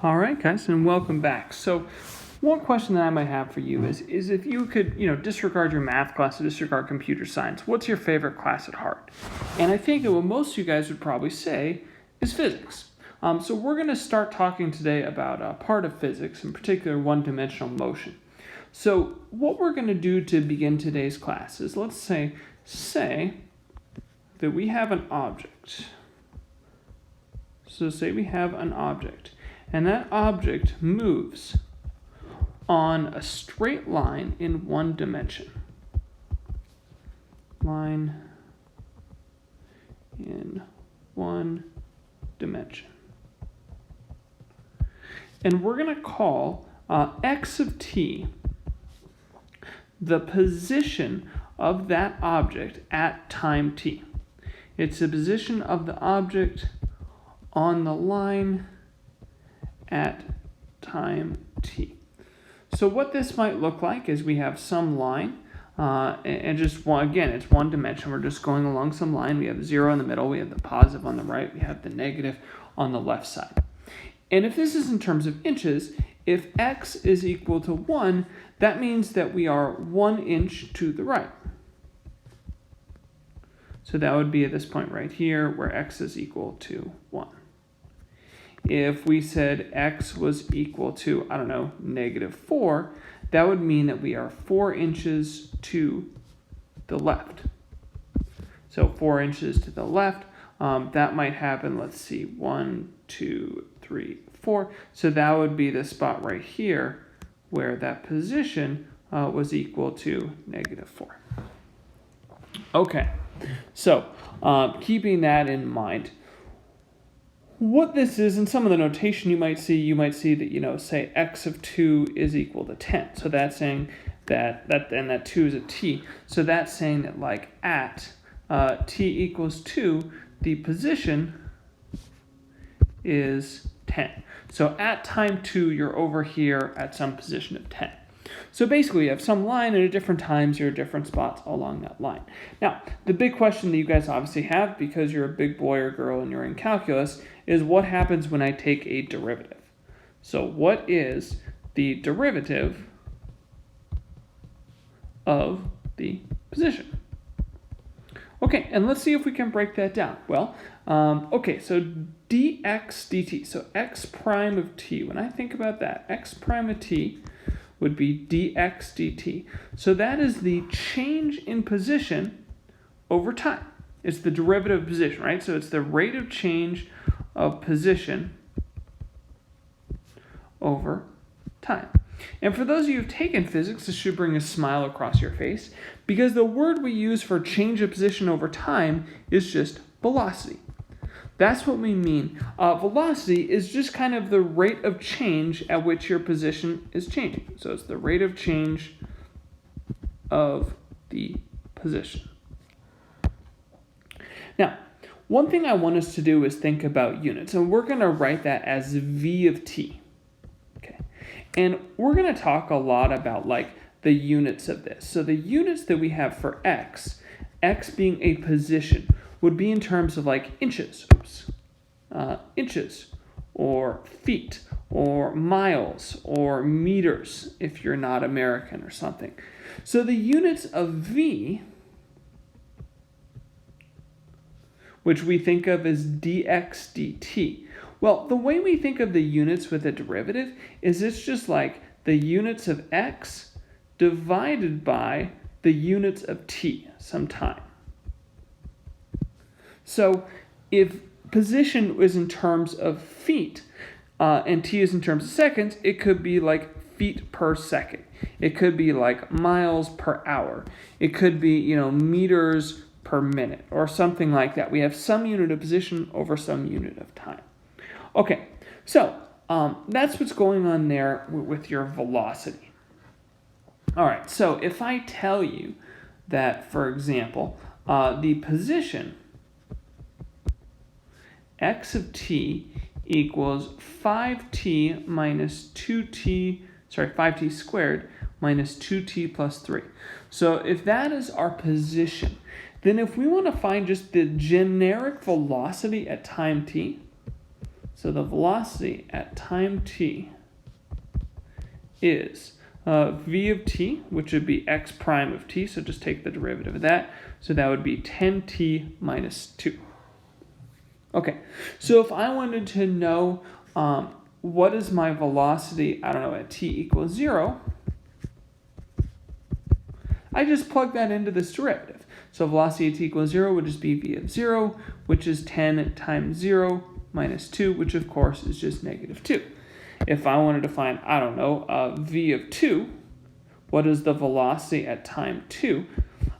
All right, guys, and welcome back. So one question that I might have for you is if you could, disregard your math class, disregard computer science, what's your favorite class at heart? And I think that what most of you guys would probably say is physics. So we're going to start talking today about a part of physics, in particular one-dimensional motion. So what we're going to do to begin today's class is, let's say that we have an object. So say we have an object, and that object moves on a straight line in one dimension. Line in one dimension. And we're going to call x of t the position of that object at time t. It's the position of the object on the line at time t. So what this might look like is we have some line, and just one, again, it's one dimension. We're just going along some line. We have 0 in the middle, we have the positive on the right, we have the negative on the left side. And if this is in terms of inches, if x is equal to 1, that means that we are 1 inch to the right. So that would be at this point right here where x is equal to 1. If we said x was equal to, -4, that would mean that we are 4 inches to the left. So 4 inches to the left, that might happen, let's see, 1, 2, 3, 4. So that would be the spot right here where that position was equal to -4. Okay, so keeping that in mind, what this is, in some of the notation you might see that, say x of 2 is equal to 10. So that's saying that 2 is a t. So that's saying that like at t equals 2, the position is 10. So at time 2, you're over here at some position of 10. So basically, you have some line, and at different times, you're at different spots along that line. Now, the big question that you guys obviously have, because you're a big boy or girl and you're in calculus, is what happens when I take a derivative? So what is the derivative of the position? Okay, and let's see if we can break that down. Well, okay, so dx dt, so x prime of t, when I think about that, x prime of t would be dx dt. So that is the change in position over time. It's the derivative of position, right? So it's the rate of change of position over time. And for those of you who've taken physics, this should bring a smile across your face, because the word we use for change of position over time is just velocity. That's what we mean. Velocity is just kind of the rate of change at which your position is changing. So it's the rate of change of the position. Now, one thing I want us to do is think about units, and we're going to write that as v of t. Okay, and we're going to talk a lot about like the units of this. So the units that we have for x being a position, would be in terms of like inches, inches, or feet, or miles, or meters, if you're not American or something. So the units of v, which we think of as dx dt, well, the way we think of the units with a derivative is it's just like the units of x divided by the units of t, some time. So if position is in terms of feet and t is in terms of seconds, it could be like feet per second. It could be like miles per hour. It could be, meters per minute or something like that. We have some unit of position over some unit of time. Okay, so that's what's going on there with your velocity. All right, so if I tell you that, for example, the position x of t equals 5t minus 2t, 5t squared minus 2t plus 3. So if that is our position, then if we want to find just the generic velocity at time t, So the velocity at time t is v of t, which would be x prime of t, so just take the derivative of that. So that would be 10t minus 2. Okay, so if I wanted to know what is my velocity, I don't know, at t equals 0, I just plug that into this derivative. So velocity at t equals 0 would just be v of 0, which is 10 times 0 minus 2, which of course is just negative 2. If I wanted to find, I don't know, v of 2, what is the velocity at time 2?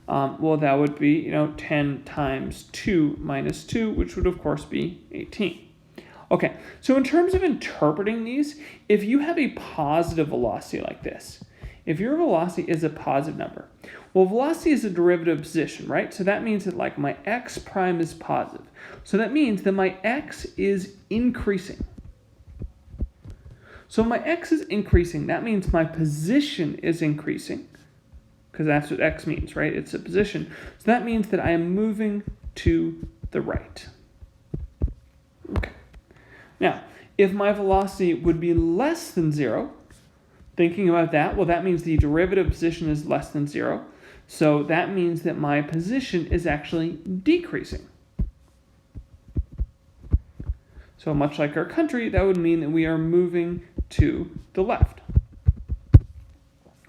Well, that would be, 10 times 2 minus 2, which would of course be 18. Okay, so in terms of interpreting these, if you have a positive velocity like this, if your velocity is a positive number, well, velocity is a derivative of position, right? So that means that like my x prime is positive. So that means that my x is increasing. So my x is increasing, that means my position is increasing, because that's what x means, right? It's a position. So that means that I am moving to the right. Okay. Now, if my velocity would be less than 0, thinking about that, well, that means the derivative position is less than 0. So that means that my position is actually decreasing. So much like our country, that would mean that we are moving to the left.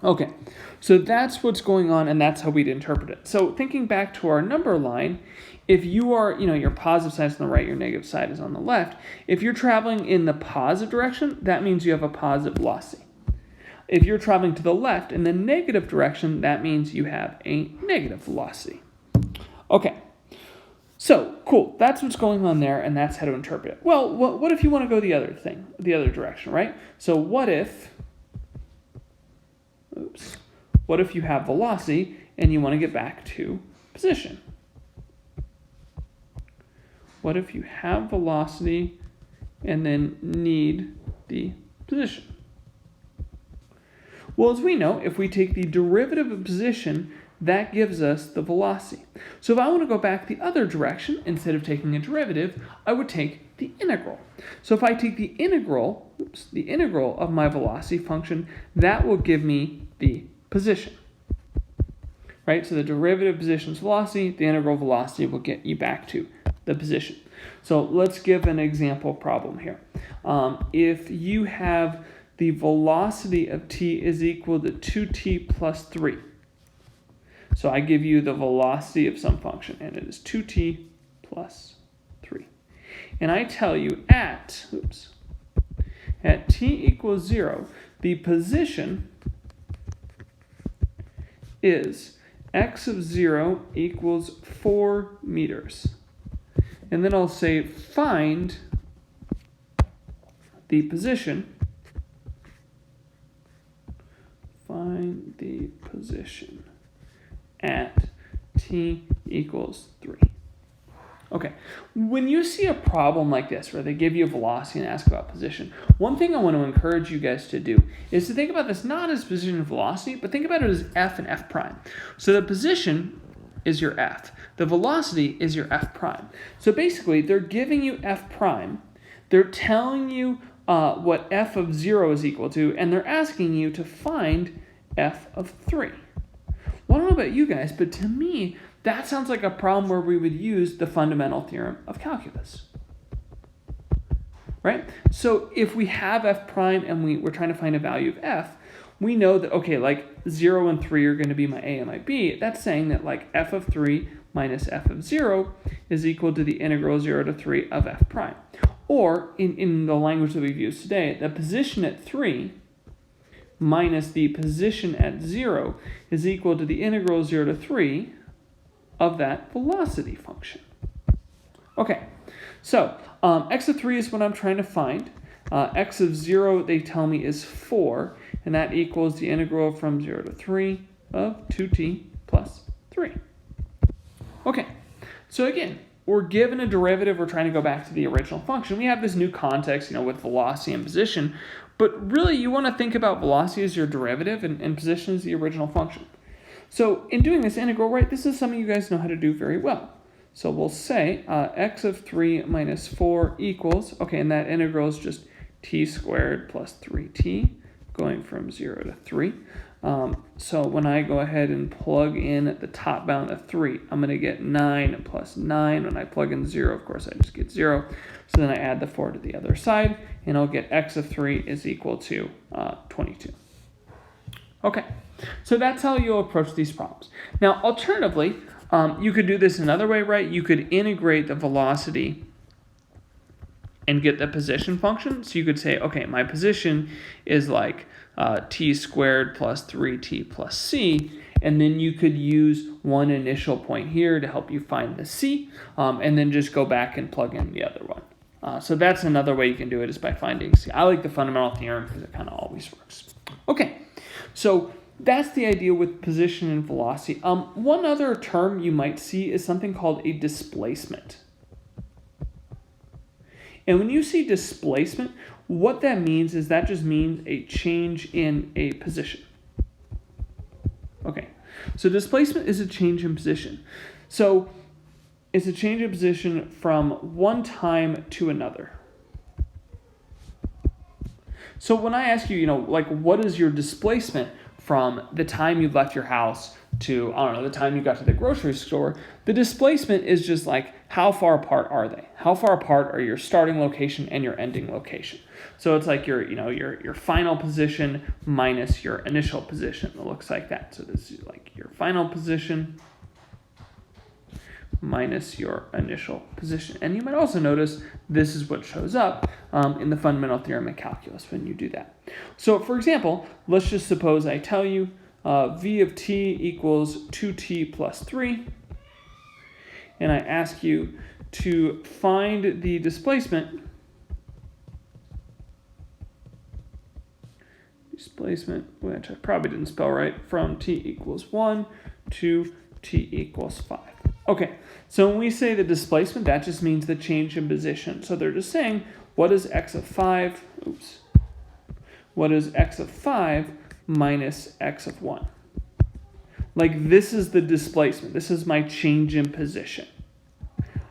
Okay, so that's what's going on, and that's how we'd interpret it. So thinking back to our number line, if you are, your positive side is on the right, your negative side is on the left. If you're traveling in the positive direction, that means you have a positive velocity. If you're traveling to the left in the negative direction, that means you have a negative velocity. Okay, so cool. That's what's going on there, and that's how to interpret it. Well, what if you want to go the other direction, right? So what if you have velocity and you want to get back to position? What if you have velocity and then need the position? Well, as we know, if we take the derivative of position, that gives us the velocity. So if I want to go back the other direction, instead of taking a derivative, I would take the integral. So if I take the integral of my velocity function, that will give me the position. Right? So the derivative of position is velocity, the integral velocity will get you back to the position. So let's give an example problem here. If you have the velocity of t is equal to 2t plus 3. So I give you the velocity of some function, and it is 2t plus 3. And I tell you at t equals 0, the position is x of 0 equals 4 meters. And then I'll say find the position. Find the position at t equals 3. Okay, when you see a problem like this where they give you a velocity and ask about position, one thing I want to encourage you guys to do is to think about this not as position and velocity, but think about it as f and f prime. So the position is your f. The velocity is your f prime. So basically, they're giving you f prime. They're telling you what f of 0 is equal to, and they're asking you to find f of 3. Well, I don't know about you guys, but to me, that sounds like a problem where we would use the fundamental theorem of calculus. Right? So if we have f prime and we're trying to find a value of f, we know that, okay, like 0 and 3 are going to be my a and my b. That's saying that like f of 3 minus f of 0 is equal to the integral 0 to 3 of f prime. Or, in the language that we've used today, the position at 3 minus the position at 0 is equal to the integral 0 to 3 of that velocity function. Okay, so x of 3 is what I'm trying to find. X of 0, they tell me, is 4, and that equals the integral from 0 to 3 of 2t plus 3. Okay, so again, we're given a derivative, we're trying to go back to the original function. We have this new context, with velocity and position, but really you want to think about velocity as your derivative and position as the original function. So in doing this integral, right, this is something you guys know how to do very well. So we'll say x of 3 minus 4 equals, okay, and that integral is just t squared plus 3t, going from 0 to 3. So when I go ahead and plug in the top bound of 3, I'm going to get 9 plus 9. When I plug in 0, of course, I just get 0. So then I add the 4 to the other side, and I'll get x of 3 is equal to 22. Okay, so that's how you'll approach these problems. Now, alternatively, you could do this another way, right? You could integrate the velocity and get the position function. So you could say, okay, my position is like t squared plus 3t plus c, and then you could use one initial point here to help you find the c, and then just go back and plug in the other one. So that's another way you can do it, is by finding c. I like the fundamental theorem because it kind of always works. Okay, so that's the idea with position and velocity. One other term you might see is something called a displacement. And when you see displacement, what that means is that just means a change in a position. Okay, so displacement is a change in position. So it's a change in position from one time to another. So when I ask you, like, what is your displacement from the time you left your house to, I don't know, the time you got to the grocery store, the displacement is just like, how far apart are they? How far apart are your starting location and your ending location? So it's like your final position minus your initial position. It looks like that. So this is like your final position minus your initial position. And you might also notice this is what shows up in the fundamental theorem of calculus when you do that. So for example, let's just suppose I tell you v of t equals 2t plus 3, and I ask you to find the displacement which I probably didn't spell right, from t equals 1 to t equals 5. Okay, so when we say the displacement, that just means the change in position. So they're just saying, what is x of 5? What is x of 5 minus x of 1? Like, this is the displacement. This is my change in position.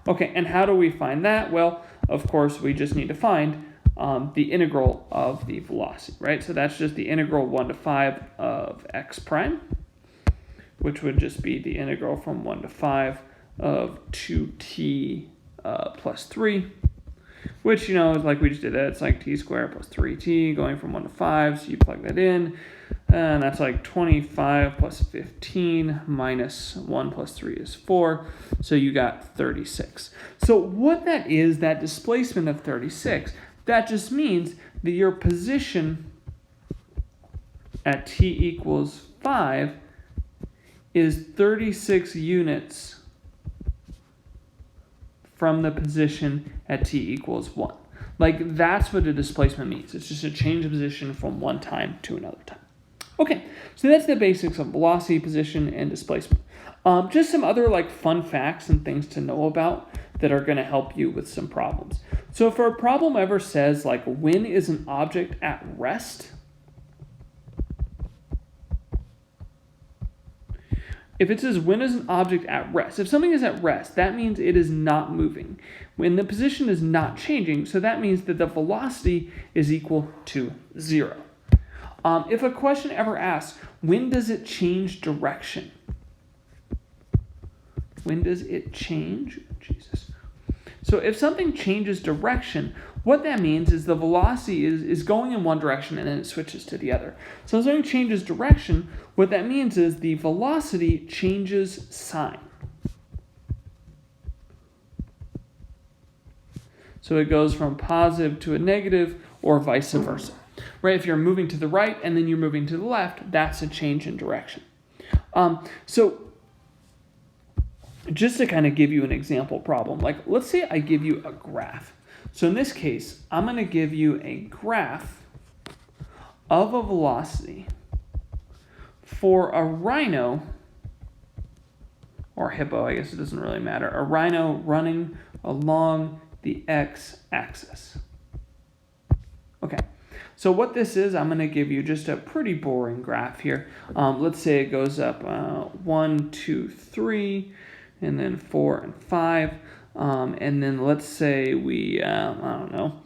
Okay, and how do we find that? Well, of course, we just need to find the integral of the velocity, right? So that's just the integral 1 to 5 of x prime, which would just be the integral from 1 to 5 of 2t plus 3, which, is like we just did that. It's like t squared plus 3t going from 1 to 5. So you plug that in, and that's like 25 plus 15 minus 1 plus 3 is 4. So you got 36. So what that is, that displacement of 36, that just means that your position at t equals 5 is 36 units from the position at t equals 1. Like, that's what a displacement means. It's just a change of position from one time to another time. Okay, so that's the basics of velocity, position, and displacement. Just some other fun facts and things to know about that are going to help you with some problems. So if a problem ever says, when is an object at rest? If it says when is an object at rest, if something is at rest, that means it is not moving. When the position is not changing, so that means that the velocity is equal to 0. If a question ever asks, when does it change direction? When does it change? Jesus. So if something changes direction, what that means is the velocity is going in one direction and then it switches to the other. So if something changes direction, what that means is the velocity changes sign. So it goes from positive to a negative or vice versa. Right? If you're moving to the right and then you're moving to the left, that's a change in direction. So just to kind of give you an example problem, let's say I give you a graph. So in this case, I'm going to give you a graph of a velocity for a rhino, or hippo, I guess it doesn't really matter, a rhino running along the x-axis. Okay, so what this is, I'm going to give you just a pretty boring graph here. Let's say it goes up 1, 2, 3, and then 4 and 5. And then let's say we, I don't know,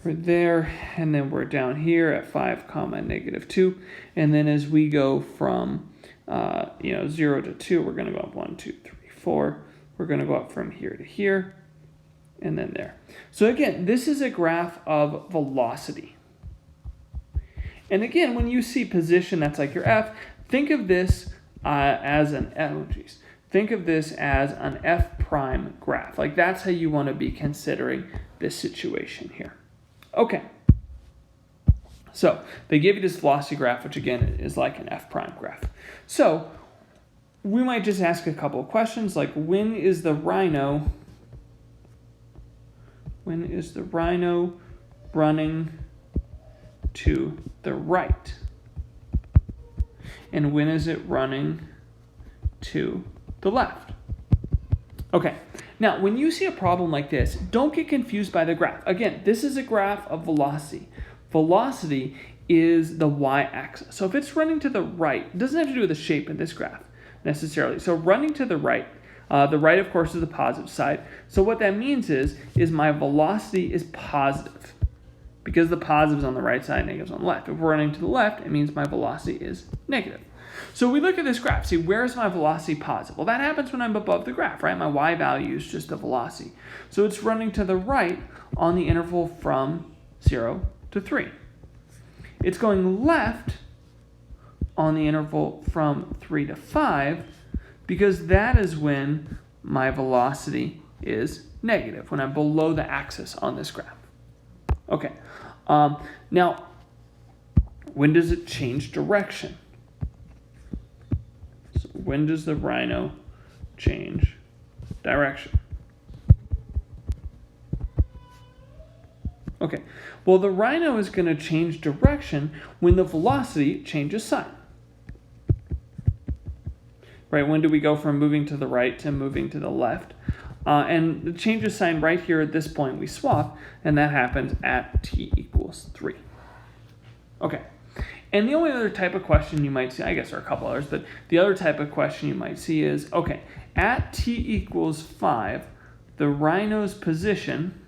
we're there, and then we're down here at 5 comma negative 2. And then as we go from 0 to 2, we're going to go up 1, 2, 3, 4. We're going to go up from here to here, and then there. So again, this is a graph of velocity. And again, when you see position, that's like your F, think of this as an F prime graph. Like that's how you want to be considering this situation here. Okay. So they give you this velocity graph, which again is like an F prime graph. So we might just ask a couple of questions like when is the rhino running to the right? And when is it running to the left? Okay, now when you see a problem like this, don't get confused by the graph. Again, this is a graph of velocity. Velocity is the y-axis. So if it's running to the right, it doesn't have to do with the shape of this graph necessarily. So running to the right of course is the positive side. So what that means is my velocity is positive because the positive is on the right side, negative is on the left. If we're running to the left, it means my velocity is negative. So we look at this graph, see where's my velocity positive? Well, that happens when I'm above the graph, right? My y value is just the velocity. So it's running to the right on the interval from 0 to 3. It's going left on the interval from 3 to 5 because that is when my velocity is negative, when I'm below the axis on this graph. Okay, now when does it change direction? So when does the rhino change direction? Okay, well the rhino is going to change direction when the velocity changes sign. Right, when do we go from moving to the right to moving to the left? And the change of sign right here at this point we swap, and that happens at t equals 3. Okay, and the only other type of question you might see, I guess there are a couple others, but the other type of question you might see is, okay, at t equals 5, the rhino's position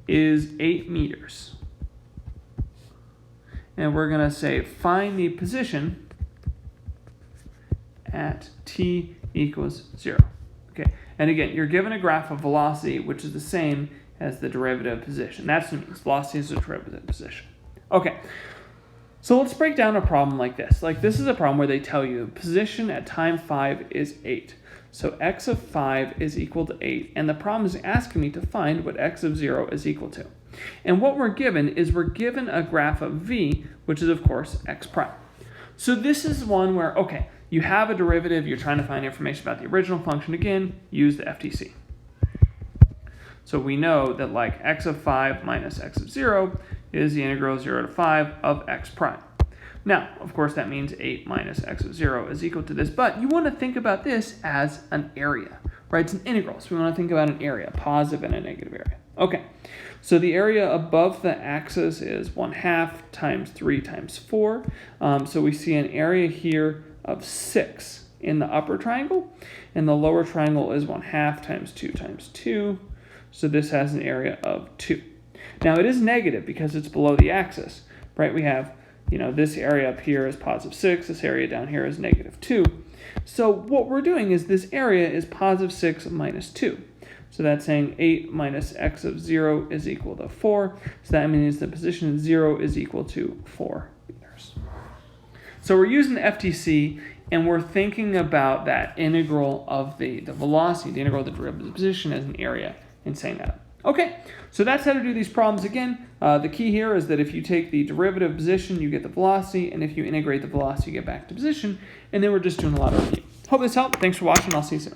is 8 meters. And we're going to say find the position at t equals 0. Okay, and again, you're given a graph of velocity, which is the same as the derivative of position. That's what it means. Velocity is the derivative of position. Okay, so let's break down a problem like this. Like this is a problem where they tell you position at time 5 is 8. So x of 5 is equal to 8, and the problem is asking me to find what x of 0 is equal to. And what we're given is we're given a graph of v, which is of course x prime. So this is one where, okay, you have a derivative, you're trying to find information about the original function. Again, use the FTC. So we know that like x of 5 minus x of 0 is the integral 0 to 5 of x prime. Now, of course, that means 8 minus x of 0 is equal to this, but you want to think about this as an area, right? It's an integral, so we want to think about an area, a positive and a negative area. Okay, so the area above the axis is 1/2 times 3 times 4. So we see an area here of 6 in the upper triangle, and the lower triangle is 1/2 times 2 times 2. So this has an area of 2. Now it is negative because it's below the axis, right? We have, this area up here is positive 6, this area down here is negative 2. So what we're doing is this area is positive 6 minus 2. So that's saying 8 minus x of 0 is equal to 4. So that means the position at 0 is equal to 4 meters. So we're using the FTC, and we're thinking about that integral of the velocity, the integral of the derivative position as an area, and saying that. Okay, so that's how to do these problems. Again, the key here is that if you take the derivative of position, you get the velocity, and if you integrate the velocity, you get back to position, and then we're just doing a lot of review. Hope this helped. Thanks for watching. I'll see you soon.